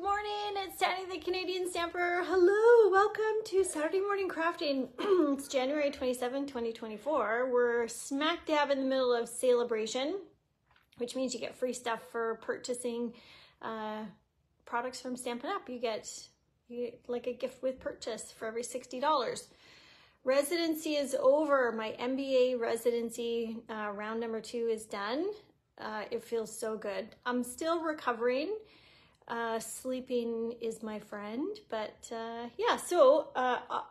Good morning, it's Danny the Canadian Stamper. Hello, welcome to Saturday Morning Crafting. It's January 27, 2024. We're smack dab in the middle of celebration, which means you get free stuff for purchasing products from Stampin' Up. You get like a gift with purchase for every $60. Residency is over. My MBA residency round number 2 is done. It feels so good. I'm still recovering. Sleeping is my friend, but yeah, so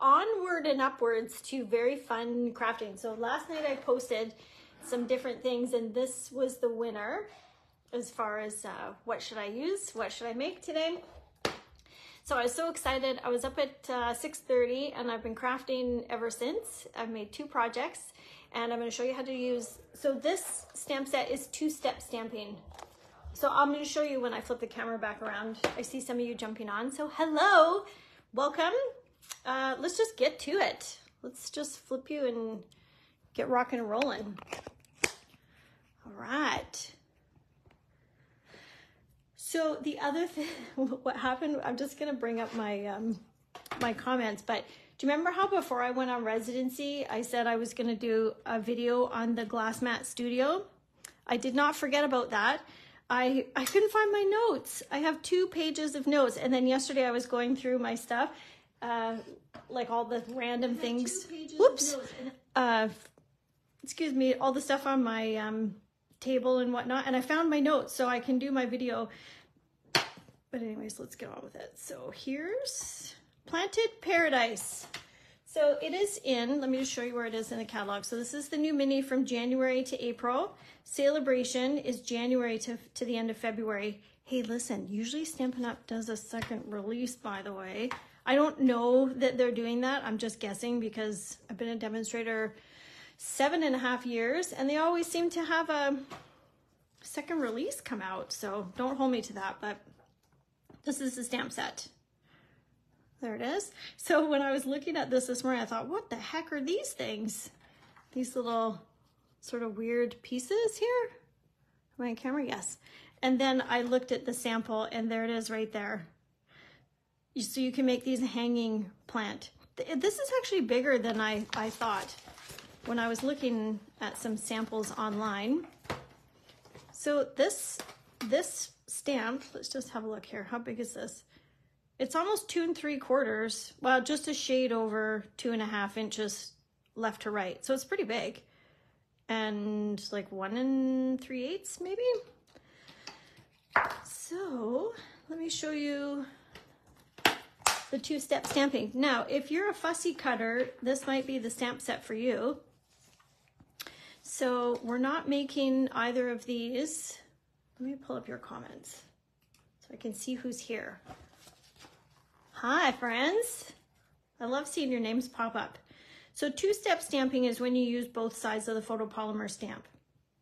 onward and upwards to very fun crafting. So last night I posted some different things, and this was the winner as far as what should I use, what should I make today. So I was so excited. I was up at 6:30 and I've been crafting ever since. I've made 2 projects and I'm going to show you how to use. So this stamp set is 2-step stamping. So I'm going to show you when I flip the camera back around. I see some of you jumping on. So hello, welcome. Let's just get to it. Let's just flip you and get rocking and rolling. All right. So the other thing, what happened, I'm just going to bring up my, my comments, but do you remember how before I went on residency, I said I was going to do a video on the glass mat studio? I did not forget about that. I couldn't find my notes. I have 2 pages of notes. And then yesterday I was going through my stuff, like all the random things. Whoops. Excuse me, all the stuff on my table and whatnot. And I found my notes so I can do my video. But anyways, let's get on with it. So here's Planted Paradise. So it is in, let me just show you where it is in the catalog. So this is the new mini from January to April. Celebration is January to the end of February. Hey, listen, usually Stampin' Up does a second release, by the way. I don't know that they're doing that. I'm just guessing because I've been a demonstrator 7.5 years and they always seem to have a second release come out. So don't hold me to that, but this is the stamp set. There it is. So when I was looking at this morning, I thought, what the heck are these things? These little sort of weird pieces here. Am I on camera? Yes. And then I looked at the sample and there it is right there. So you can make these a hanging plant. This is actually bigger than I thought when I was looking at some samples online. So this stamp, let's just have a look here. How big is this? It's almost 2 3/4. Well, just a shade over 2.5 inches left to right. So it's pretty big. And like 1 3/8 maybe. So let me show you the 2-step stamping. Now, if you're a fussy cutter, this might be the stamp set for you. So we're not making either of these. Let me pull up your comments so I can see who's here. Hi, friends. I love seeing your names pop up. So 2-step stamping is when you use both sides of the photopolymer stamp.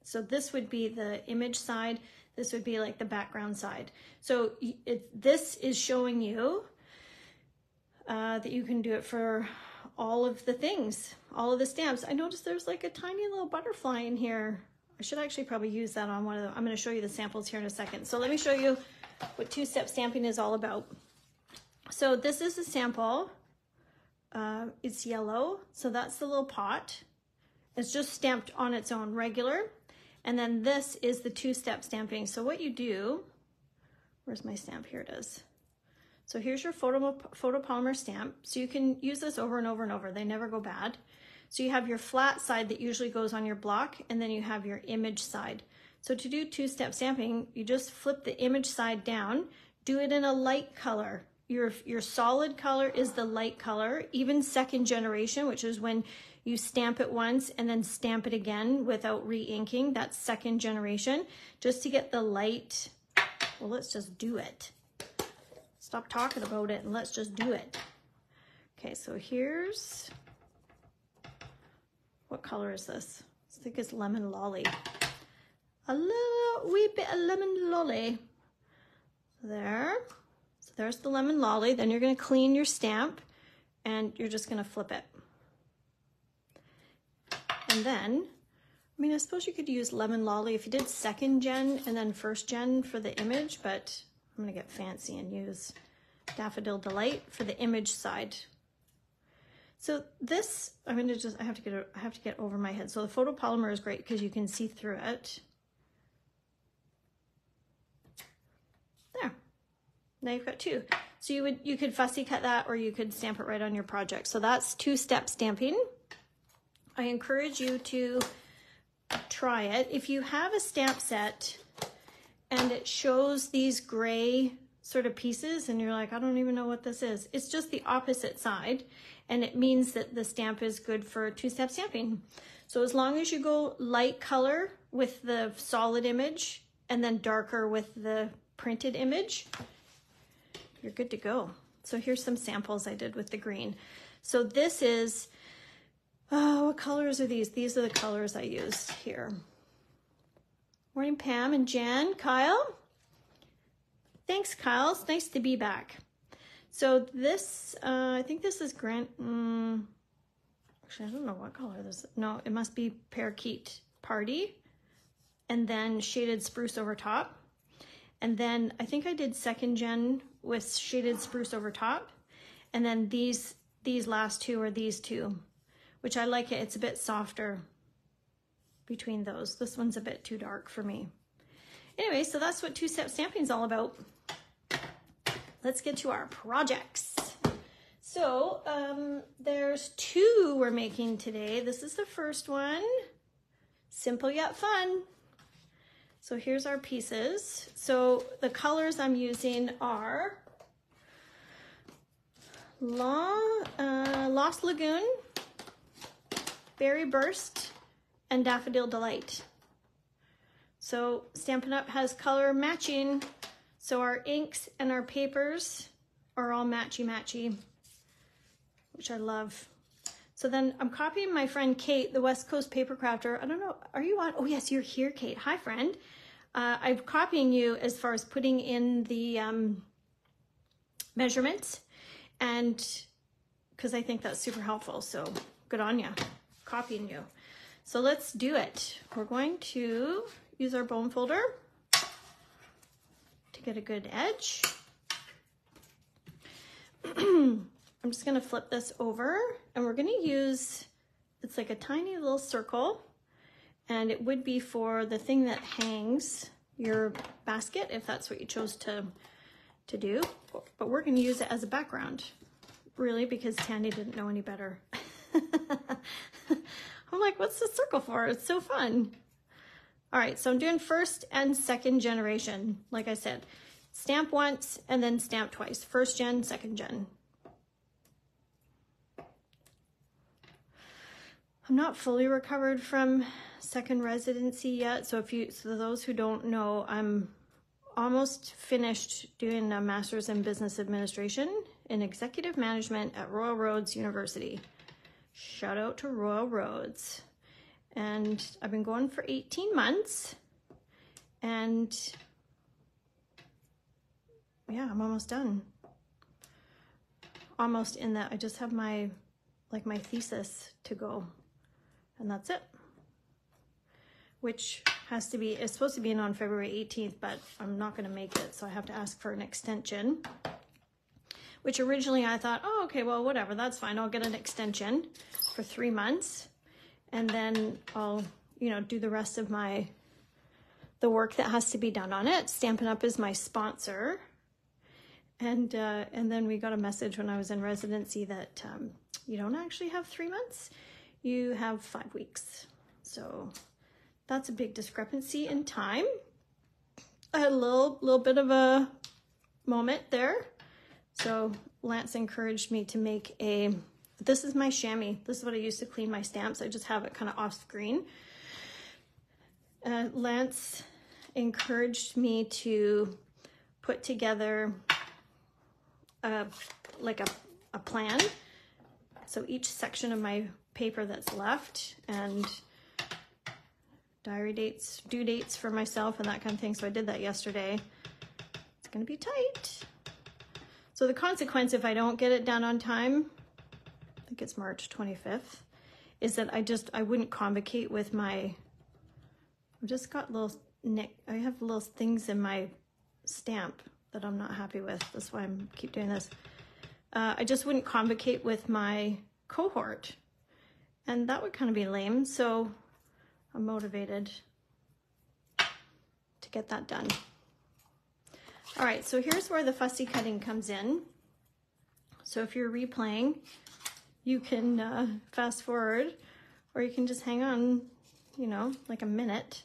So this would be the image side. This would be like the background side. So this is showing you that you can do it for all of the things, all of the stamps. I noticed there's like a tiny little butterfly in here. I should actually probably use that on one of them. I'm going to show you the samples here in a second. So let me show you what 2-step stamping is all about. So this is a sample. It's yellow, so that's the little pot. It's just stamped on its own, regular. And then this is the 2-step stamping. So what you do, where's my stamp? Here it is. So here's your photopolymer stamp. So you can use this over and over and over. They never go bad. So you have your flat side that usually goes on your block, and then you have your image side. So to do 2-step stamping, you just flip the image side down, do it in a light color. Your solid color is the light color. Even second generation, which is when you stamp it once and then stamp it again without re-inking, that's second generation. Just to get the light, well, let's just do it. Stop talking about it and let's just do it. Okay, so here's, what color is this? I think it's Lemon Lolly. A little wee bit of Lemon Lolly. There. So there's the Lemon Lolly. Then you're going to clean your stamp and you're just going to flip it. And then, I mean, I suppose you could use Lemon Lolly if you did second gen and then first gen for the image, but gonna get fancy and use Daffodil Delight for the image side. So this, I have to get over my head. So the photopolymer is great because you can see through it. There. Now you've got two. So you could fussy cut that, or you could stamp it right on your project. So that's two-step stamping. I encourage you to try it. If you have a stamp set and it shows these gray sort of pieces and you're like, I don't even know what this is, it's just the opposite side, and it means that the stamp is good for two-step stamping. So as long as you go light color with the solid image and then darker with the printed image, you're good to go. So here's some samples I did with the green. So this is, oh, what colors are these? These are the colors I used here. Morning, Pam and Jen. Kyle? Thanks, Kyle. It's nice to be back. So this, I think this is actually, I don't know what color this is. No, it must be Parakeet Party. And then Shaded Spruce over top. And then I think I did second gen with Shaded Spruce over top. And then these last two are these two, which I like it. It's a bit softer between those. This one's a bit too dark for me. Anyway, so that's what two-step stamping is all about. Let's get to our projects. So there's two we're making today. This is the first one. Simple yet fun. So here's our pieces. So the colors I'm using are Lost Lagoon, Berry Burst, and Daffodil Delight. So Stampin' Up! Has color matching, so our inks and our papers are all matchy-matchy, which I love. So then I'm copying my friend Kate, the West Coast Paper Crafter. I don't know, are you on? Oh yes, you're here, Kate. Hi, friend. I'm copying you as far as putting in the measurements, and because I think that's super helpful, so good on you, copying you. So let's do it. We're going to use our bone folder to get a good edge. I'm just gonna flip this over, and we're gonna use, it's like a tiny little circle, and it would be for the thing that hangs your basket, if that's what you chose to do. But we're gonna use it as a background, really, because Tandy didn't know any better. I'm like, what's the circle for? It's so fun. All right, so I'm doing first and second generation. Like I said, stamp once and then stamp twice. First gen, second gen. I'm not fully recovered from second residency yet. So so those who don't know, I'm almost finished doing a master's in business administration in executive management at Royal Roads University. Shout out to Royal Roads. And I've been going for 18 months, and yeah, I'm almost done. Almost in that I just have my thesis to go, and that's it. Which it's supposed to be in on February 18th, but I'm not gonna make it, so I have to ask for an extension. Which originally I thought, oh, okay, well, whatever, that's fine. I'll get an extension for 3 months. And then I'll, do the rest of the work that has to be done on it. Stampin' Up! Is my sponsor. And then we got a message when I was in residency that you don't actually have 3 months, you have 5 weeks. So that's a big discrepancy in time. I had a little bit of a moment there. So Lance encouraged me to make this is my chamois. This is what I use to clean my stamps. I just have it kind of off screen. Lance encouraged me to put together a plan. So each section of my paper that's left, and diary dates, due dates for myself and that kind of thing. So I did that yesterday. It's gonna be tight. So the consequence if I don't get it done on time, I think it's March 25th, is that I wouldn't convocate with I've just got I have little things in my stamp that I'm not happy with. That's why I'm keep doing this. I just wouldn't convocate with my cohort, and that would kind of be lame. So I'm motivated to get that done. All right, so here's where the fussy cutting comes in. So if you're replaying, you can fast forward, or you can just hang on, you know, like a minute.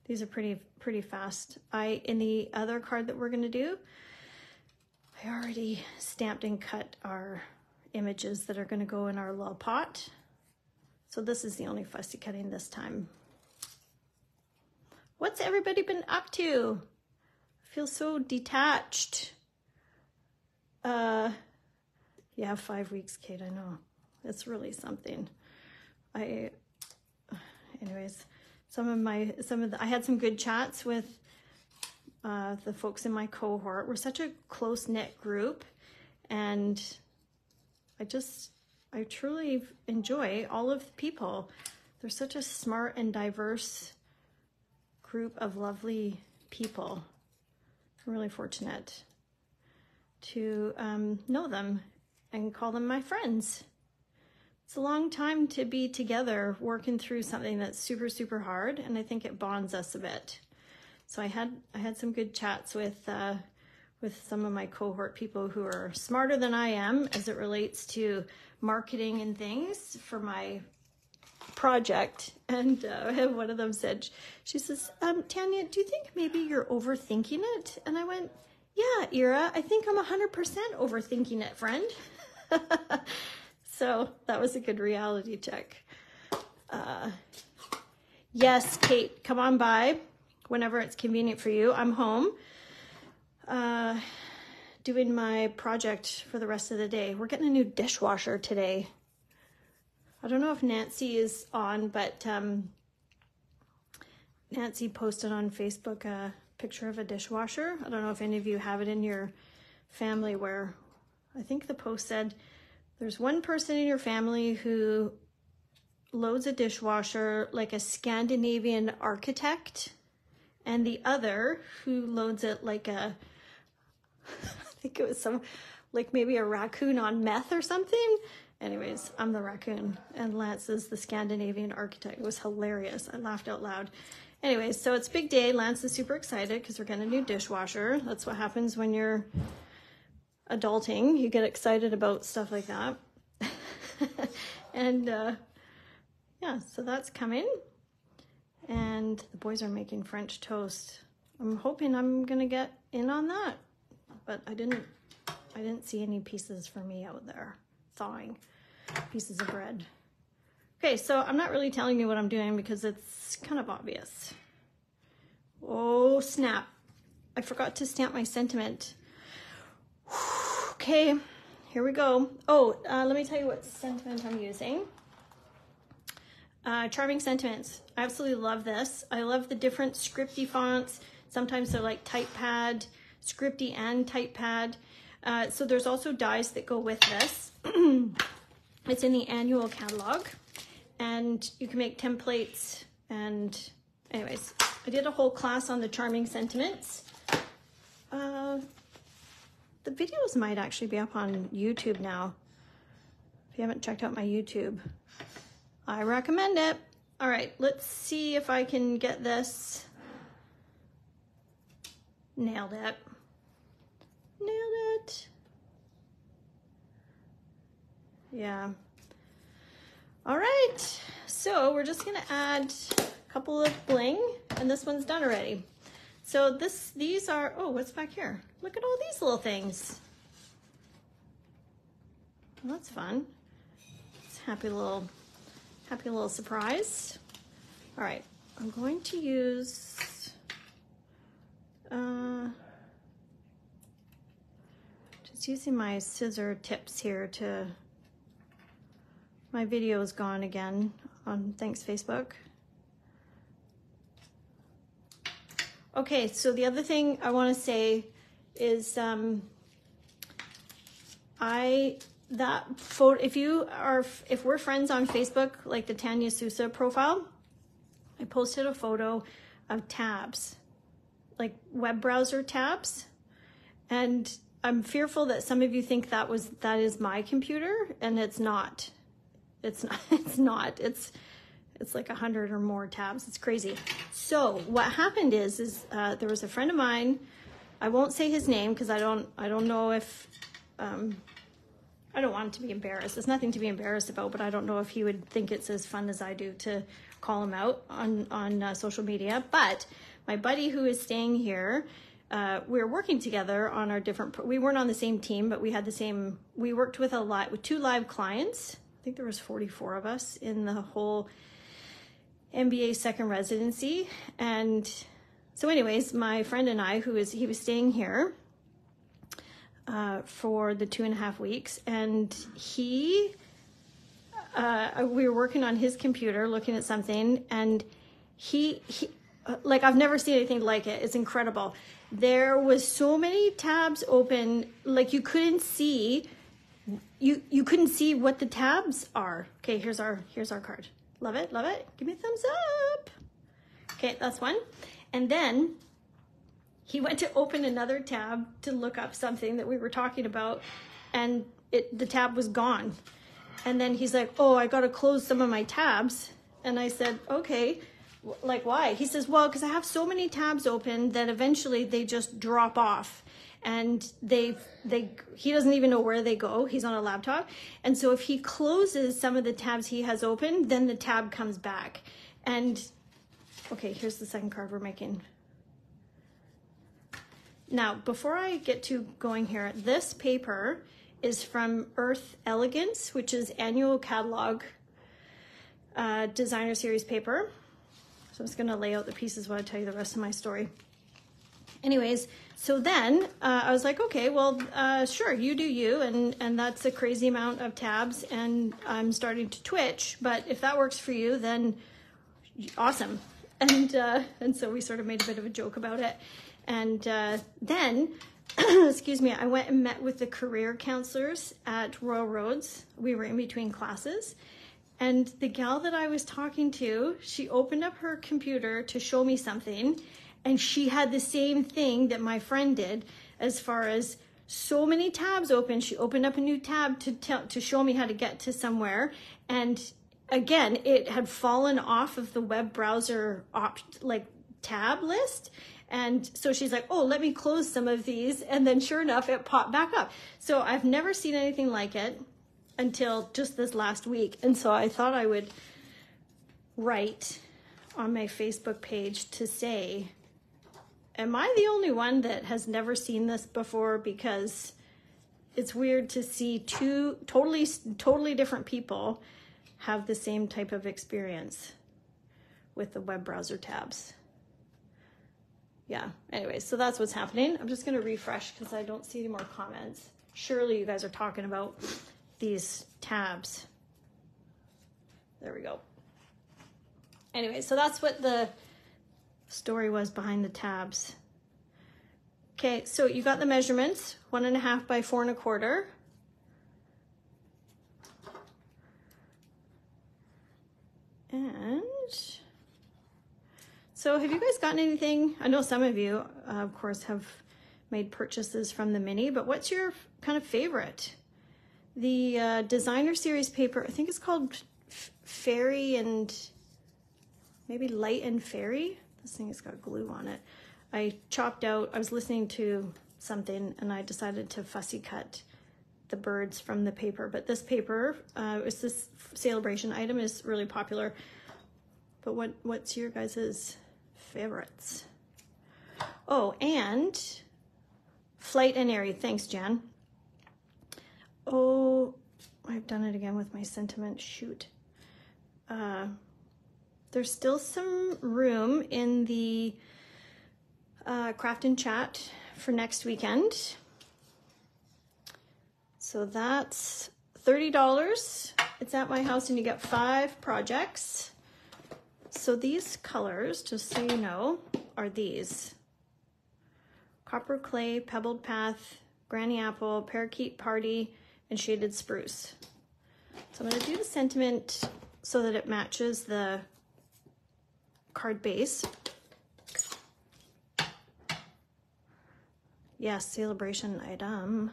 These are pretty fast. In the other card that we're gonna do, I already stamped and cut our images that are gonna go in our little pot. So this is the only fussy cutting this time. What's everybody been up to? I feel so detached. Yeah, 5 weeks, Kate, I know. It's really something. Anyways, I had some good chats with the folks in my cohort. We're such a close-knit group, and I truly enjoy all of the people. They're such a smart and diverse group of lovely people. I'm really fortunate to know them and call them my friends. It's a long time to be together working through something that's super, super hard, and I think it bonds us a bit. So I had some good chats with some of my cohort people who are smarter than I am as it relates to marketing and things for my project. And one of them said, she says, Tanya, do you think maybe you're overthinking it? And I went, yeah, Ira, I think I'm 100% overthinking it, friend. So that was a good reality check. Yes, Kate, come on by whenever it's convenient for you. I'm home doing my project for the rest of the day. We're getting a new dishwasher today. I don't know if Nancy is on, but Nancy posted on Facebook a picture of a dishwasher. I don't know if any of you have it in your family, where I think the post said there's one person in your family who loads a dishwasher like a Scandinavian architect, and the other who loads it like a, I think it was like maybe a raccoon on meth or something. Anyways, I'm the raccoon and Lance is the Scandinavian architect. It was hilarious. I laughed out loud. Anyways, so it's big day. Lance is super excited because we're getting a new dishwasher. That's what happens when you're adulting. You get excited about stuff like that. And yeah, so that's coming. And the boys are making French toast. I'm hoping I'm gonna get in on that, but I didn't see any pieces for me out there thawing pieces of bread. Okay, so I'm not really telling you what I'm doing because it's kind of obvious. Oh snap, I forgot to stamp my sentiment. Okay, here we go. Oh, let me tell you what sentiment I'm using. Charming Sentiments. I absolutely love this. I love the different scripty fonts. Sometimes they're like typepad, scripty and typepad. So there's also dies that go with this. It's in the annual catalog, and you can make templates. And anyways, I did a whole class on the Charming Sentiments. The videos might actually be up on YouTube now. If you haven't checked out my YouTube, I recommend it. All right, let's see if I can get this. Nailed it. Nailed it. Yeah. All right, so we're just gonna add a couple of bling, and this one's done already. So these are, oh, what's back here? Look at all these little things. Well, that's fun. It's a happy little surprise. All right, I'm going to use, just using my scissor tips here to, my video is gone again on Thanks Facebook. Okay, so the other thing I want to say is that photo, if we're friends on Facebook, like the Tanya Sousa profile, I posted a photo of tabs, like web browser tabs, And I'm fearful that some of you think that is my computer, and it's not. It's not. It's not. It's like 100 or more tabs. It's crazy. So what happened is there was a friend of mine. I won't say his name because I don't know if I don't want him to be embarrassed. There's nothing to be embarrassed about, but I don't know if he would think it's as fun as I do to call him out on social media. But my buddy who is staying here, we were working together on our different. We weren't on the same team, but we had the same. We worked with with 2 live clients. I think there was 44 of us in the whole MBA second residency. And so anyways, my friend and I, he was staying here for the 2.5 weeks, and we were working on his computer looking at something, and he like, I've never seen anything like it. It's incredible. There was so many tabs open, like you couldn't see what the tabs are. Okay, here's our card. Love it, love it. Give me a thumbs up. Okay, that's one. And then he went to open another tab to look up something that we were talking about, and the tab was gone. And then he's like, oh, I got to close some of my tabs. And I said, okay, like why? He says, well, because I have so many tabs open that eventually they just drop off. And he doesn't even know where they go. He's on a laptop. And so if he closes some of the tabs he has open, then the tab comes back. And okay, here's the second card we're making. Now, before I get to going here, this paper is from Earth Elegance, which is annual catalog designer series paper. So I'm just gonna lay out the pieces while I tell you the rest of my story. Anyways, so then I was like, okay, well, sure, you do you, and that's a crazy amount of tabs, and I'm starting to twitch, but if that works for you, then awesome. And so we sort of made a bit of a joke about it. And then, excuse me, I went and met with the career counselors at Royal Roads. We were in between classes. And the gal that I was talking to, she opened up her computer to show me something. And she had the same thing that my friend did, as far as so many tabs open. She opened up a new tab to show me how to get to somewhere. And again, it had fallen off of the web browser tab list. And so she's like, oh, let me close some of these. And then sure enough, it popped back up. So I've never seen anything like it until just this last week. And so I thought I would write on my Facebook page to say, am I the only one that has never seen this before? Because it's weird to see 2 totally different people have the same type of experience with the web browser tabs. Yeah, anyway, so that's what's happening. I'm just gonna refresh because I don't see any more comments. Surely you guys are talking about these tabs. There we go. Anyway, so that's what the story was behind the tabs. Okay, so you got the measurements, 1.5 by 4 1/4. And so have you guys gotten anything? I know some of you, of course, have made purchases from the mini, but what's your kind of favorite? The designer series paper, I think it's called Fairy and maybe Light and Fairy. This thing has got glue on it. I was listening to something and I decided to fussy cut the birds from the paper, but this paper, this celebration item is really popular. But what's your guys's favorites? Oh, and Flight and Airy. Thanks, Jan. Oh, I've done it again with my sentiment. Shoot. There's still some room in the craft and chat for next weekend. So that's $30. It's at my house and you get 5 projects. So these colors, just so you know, are these. Copper Clay, Pebbled Path, Granny Apple, Parakeet Party, and Shaded Spruce. So I'm going to do the sentiment so that it matches the card base. Yes, celebration item.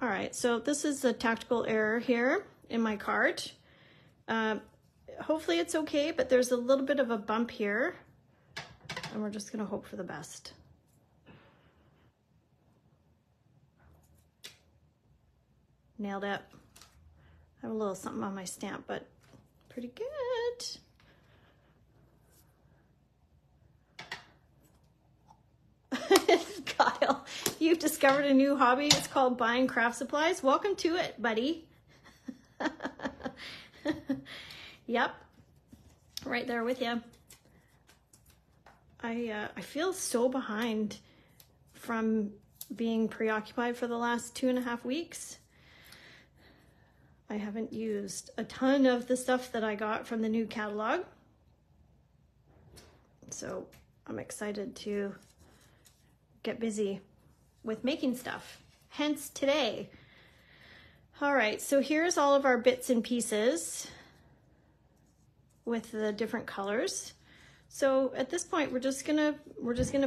All right, so this is the tactical error here in my cart. Hopefully it's okay, but there's a little bit of a bump here, and we're just gonna hope for the best. Nailed it. I have a little something on my stamp, but pretty good. Kyle, you've discovered a new hobby. It's called buying craft supplies. Welcome to it, buddy. Yep, right there with you. I feel so behind from being preoccupied for the last 2.5 weeks. I haven't used a ton of the stuff that I got from the new catalog. So I'm excited to get busy with making stuff. Hence today. All right, so here's all of our bits and pieces with the different colors. So at this point, we're just gonna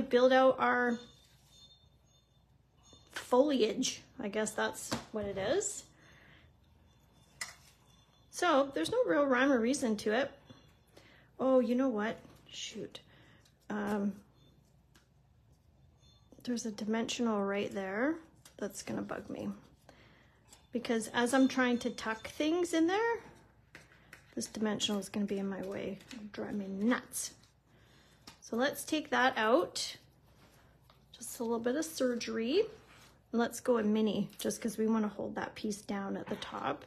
build out our foliage. I guess that's what it is. So there's no real rhyme or reason to it. Oh, you know what? Shoot. There's a dimensional right there that's gonna bug me. Because as I'm trying to tuck things in there, this dimensional is gonna be in my way. It'll drive me nuts. So let's take that out. Just a little bit of surgery. Let's go a mini, just because we want to hold that piece down at the top.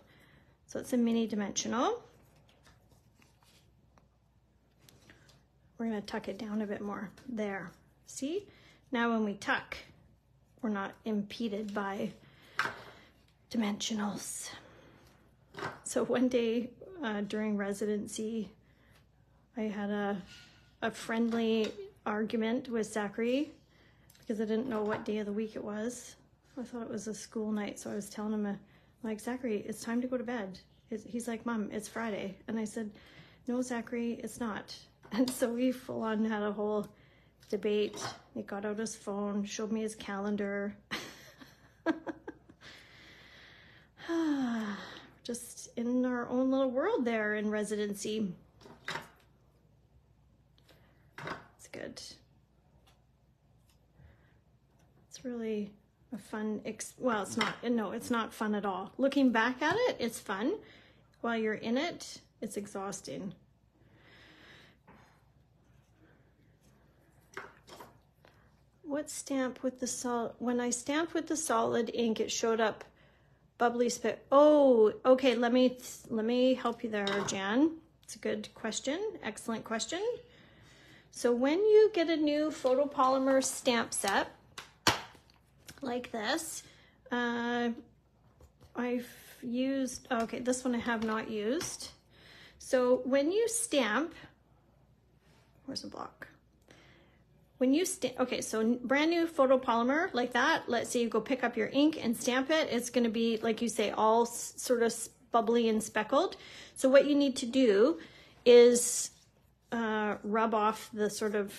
So it's a mini dimensional. We're going to tuck it down a bit more. There. See? Now when we tuck, we're not impeded by dimensionals. So one day during residency, I had a friendly argument with Zachary because I didn't know what day of the week it was. I thought it was a school night, so I was telling him, like, Zachary, it's time to go to bed. He's like, Mom, it's Friday. And I said, no, Zachary, it's not. And so we full on had a whole debate. He got out his phone, showed me his calendar. Just in our own little world there in residency. It's good. It's really a fun, well, it's not, no, it's not fun at all. Looking back at it, it's fun. While you're in it, it's exhausting. What stamp with the solid? When I stamped with the solid ink, it showed up bubbly spit. Oh, okay. Let me help you there, Jan. It's a good question. Excellent question. So when you get a new photopolymer stamp set like this, I've used, okay, this one I have not used. So when you stamp, where's the block? When you stamp, okay, so brand new photopolymer like that, let's say you go pick up your ink and stamp it, it's gonna be, like you say, all sort of bubbly and speckled. So what you need to do is rub off the sort of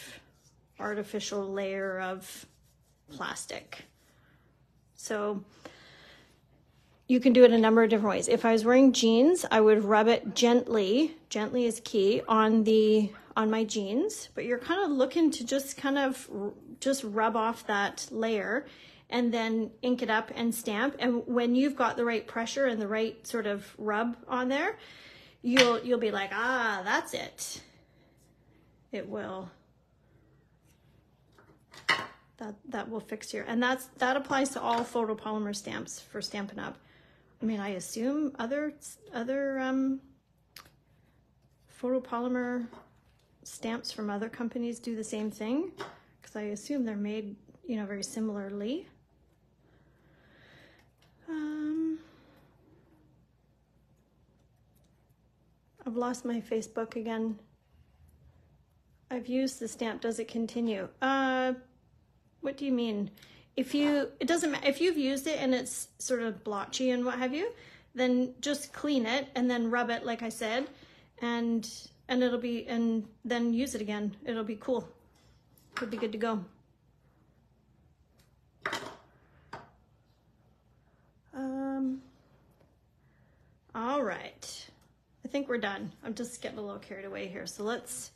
artificial layer of plastic. So you can do it a number of different ways. If I was wearing jeans, I would rub it gently is key, on my jeans, but you're kind of looking to just kind of just rub off that layer and then ink it up and stamp. And when you've got the right pressure and the right sort of rub on there, you'll be like, ah, that's it. It will. That will fix your, and that applies to all photopolymer stamps for Stampin' Up. I mean, I assume other photopolymer stamps from other companies do the same thing, because I assume they're made, you know, very similarly. I've lost my Facebook again. I've used the stamp. Does it continue? What do you mean? It doesn't matter if you've used it and it's sort of blotchy and what have you, then just clean it and then rub it, like I said, and it'll be, and then use it again. It'll be cool. It'll be good to go. think we're done. I'm just getting a little carried away here. So let's,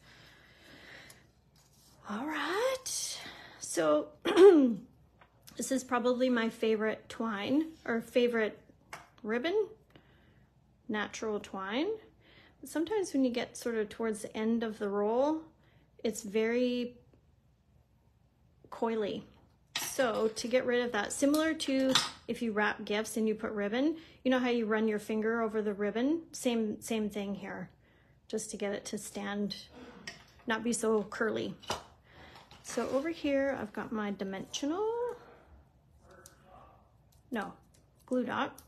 all right. So this is probably my favorite twine or favorite ribbon, natural twine. Sometimes when you get sort of towards the end of the roll, it's very coily. So to get rid of that, similar to if you wrap gifts and you put ribbon, you know how you run your finger over the ribbon? Same thing here, just to get it to stand, not be so curly. So over here, I've got my dimensional, no, glue dot.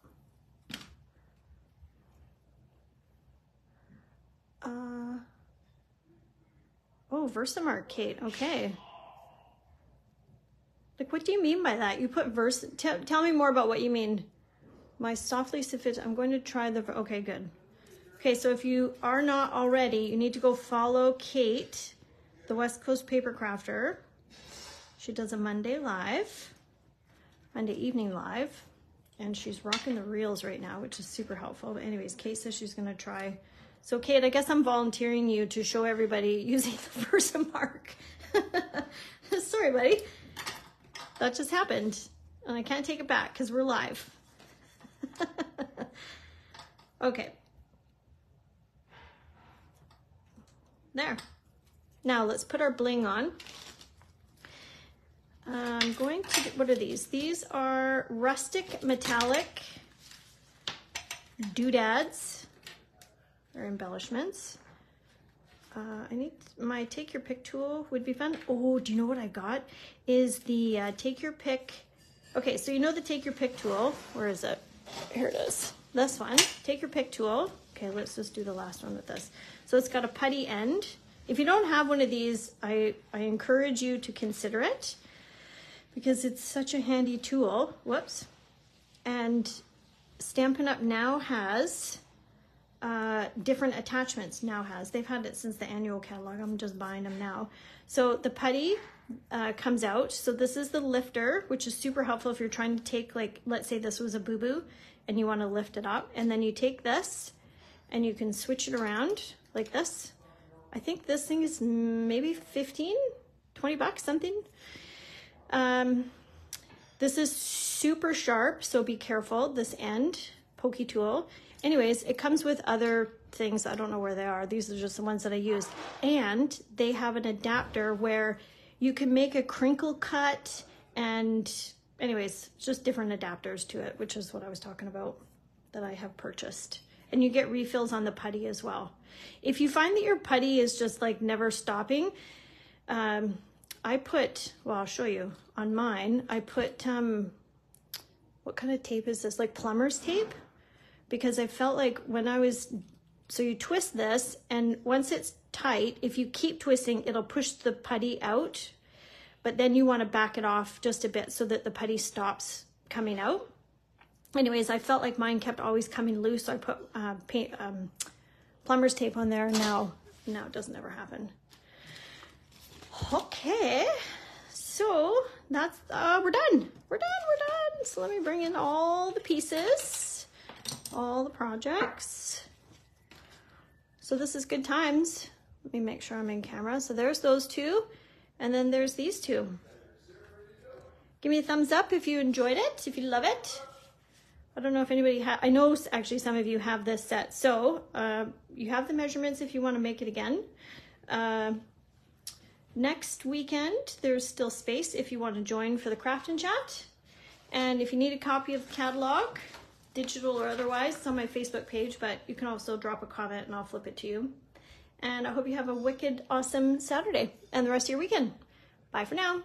Oh, Versamark, Kate, okay. Like, what do you mean by that? You put tell me more about what you mean. My softly sophisticated, I'm going to try the, okay, good. Okay, so if you are not already, you need to go follow Kate, the West Coast Paper Crafter. She does a Monday evening live, and she's rocking the reels right now, which is super helpful. But anyways, Kate says she's gonna try. So Kate, I guess I'm volunteering you to show everybody using the Versamark. Sorry, buddy. That just happened, and I can't take it back because we're live. Okay. There. Now let's put our bling on. I'm going to, what are these? These are rustic metallic doodads or embellishments. I need my take your pick tool would be fun. Oh, do you know what I got? Is the take your pick. Okay, so you know the take your pick tool. Where is it? Here it is. This one, take your pick tool. Okay, let's just do the last one with this. So it's got a putty end. If you don't have one of these, I encourage you to consider it because it's such a handy tool. Whoops. And Stampin' Up! Now has different attachments. They've had it since the annual catalog. I'm just buying them now. So the putty comes out. So this is the lifter, which is super helpful if you're trying to take, like, let's say this was a boo-boo and you want to lift it up, and then you take this and you can switch it around like this. I think this thing is maybe 15, 20 bucks, something. This is super sharp, so be careful. This end, pokey tool. Anyways, it comes with other things. I don't know where they are. These are just the ones that I used. And they have an adapter where you can make a crinkle cut, and anyways, just different adapters to it, which is what I was talking about that I have purchased. And you get refills on the putty as well. If you find that your putty is just like never stopping, I put, well, I'll show you on mine. I put, what kind of tape is this? Like plumber's tape? Because I felt like when I was, so you twist this, and once it's tight, if you keep twisting, it'll push the putty out, but then you want to back it off just a bit so that the putty stops coming out. Anyways, I felt like mine kept always coming loose, so I put plumber's tape on there. Now it doesn't ever happen. Okay, so that's, we're done. So let me bring in all the pieces, all the projects. So this is good times. Let me make sure I'm in camera. So there's those two, and then there's these two. Give me a thumbs up if you enjoyed it, if you love it. I don't know if anybody I know actually some of you have this set. So you have the measurements if you want to make it again. Next weekend, there's still space if you want to join for the Craft and Chat. And if you need a copy of the catalog, digital or otherwise, it's on my Facebook page, but you can also drop a comment and I'll flip it to you. And I hope you have a wicked, awesome Saturday and the rest of your weekend. Bye for now.